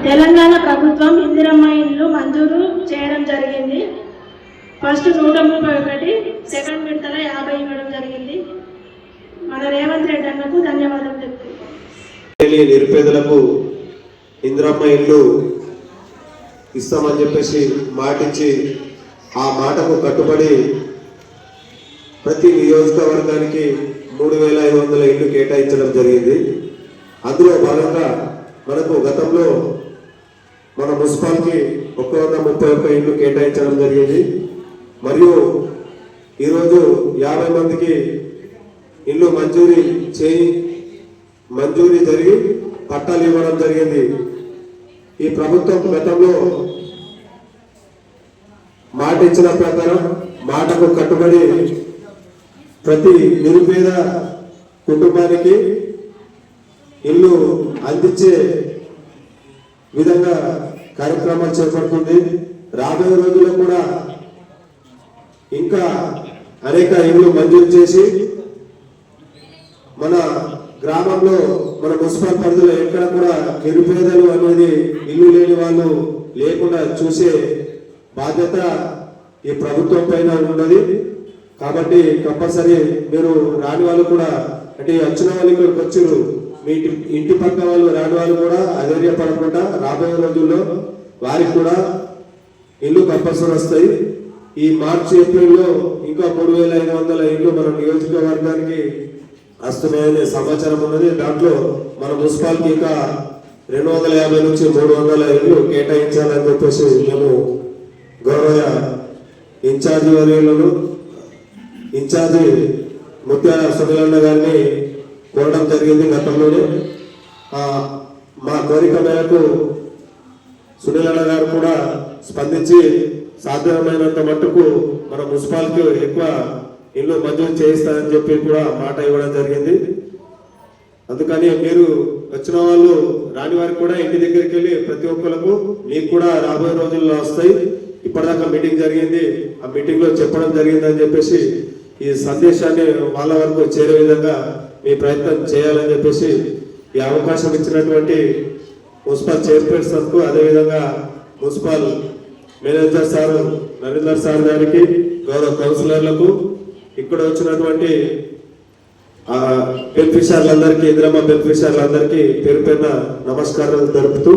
తెలంగాణ ప్రభుత్వం ఇందిరమ్మ ఇల్లు మంజూరు చేయడం జరిగింది. ఫస్ట్ 131, సెకండ్ విడతల 50 ఇవ్వడం జరిగింది. మన రేవంత్ రెడ్డి అన్నకు ధన్యవాదాలు చెప్తున్నాను. నిరుపేదలకు ఇందిరమ్మ ఇల్లు ఇస్తామని చెప్పేసి మాటిచ్చి ఆ మాటకు కట్టుబడి ప్రతి నియోజకవర్గానికి 3500 ఇల్లు కేటాయించడం జరిగింది. అందులో భాగంగా మనకు గతంలో మన మున్సిపాలిటీ 131 ఇల్లు కేటాయించడం జరిగింది. మరియు ఈరోజు 50 మందికి ఇల్లు మంజూరీ జరిగి పట్టాలు ఇవ్వడం జరిగింది. ఈ ప్రభుత్వం గతంలో మాట ఇచ్చిన ప్రకారం మాటకు కట్టుబడి ప్రతి నిరుపేద కుటుంబానికి ఇల్లు అందించే విధంగా కార్యక్రమాలు చేపడుతుంది. రాబోయే రోజుల్లో కూడా ఇంకా అనేక ఇల్లు మంజూరు చేసి మన గ్రామంలో మన మున్సిపల్ పరిధిలో ఎక్కడ కూడా నిరుపేదలు అనేది ఇల్లు లేని వాళ్ళు లేకుండా చూసే బాధ్యత ఈ ప్రభుత్వం పైన ఉన్నది. కాబట్టి కంపల్సరీ మీరు రాని వాళ్ళు కూడా, అంటే వచ్చిన వాళ్ళు ఇక్కడికి వచ్చారు, మీ ఇంటి పక్క వాళ్ళు రాని వాళ్ళు కూడా అధైర్యపడకుండా రాబోయే రోజుల్లో వారికి కూడా ఇల్లు కంపల్సరీ వస్తాయి. ఈ మార్చి ఏప్రిల్లో ఇంకా 3500 ఇల్లు మన నియోజకవర్గానికి వస్తున్నాయనే సమాచారం ఉన్నది. దాంట్లో మన మున్సిపాలిటీ ఇంకా 250 నుంచి 300 ఇల్లు కేటాయించాలని చెప్పేసి మేము గౌరవ ఇన్ఛార్జి వర్యులను ఇన్ఛార్జి ముత్యాల సునీలన్న గారిని కోరడం జరిగింది. గతంలోనే మా కోరిక మేరకు సునీలన్న గారు కూడా స్పందించి సాధ్యమైనంత మట్టుకు మన మున్సిపాలిటీ ఎక్కువ ఇల్లు మంజూరు చేయిస్తారని చెప్పి కూడా మాట ఇవ్వడం జరిగింది. అందుకని మీరు వచ్చిన వాళ్ళు రాని వారికి కూడా ఇంటి దగ్గరికి వెళ్ళి ప్రతి ఒక్కరికి మీకు కూడా రాబోయే రోజుల్లో వస్తాయి. ఇప్పటిదాకా మీటింగ్ జరిగింది, ఆ మీటింగ్ లో చెప్పడం జరిగిందని చెప్పేసి ఈ సందేశాన్ని వాళ్ళ వరకు చేరే విధంగా మీ ప్రయత్నం చేయాలని చెప్పేసి ఈ అవకాశం ఇచ్చినటువంటి మున్సిపల్ చైర్పర్సన్ కు, అదేవిధంగా municipal manager sir Narender sir గారికి, గౌరవ కౌన్సిలర్లకు, ఇక్కడ వచ్చినటువంటి బెనిఫిషియర్లందరికీ, ఇందిరమ్మ బెనిఫిషియర్లందరికీ పేరు పేరున నమస్కారాలు తెలుపుతూ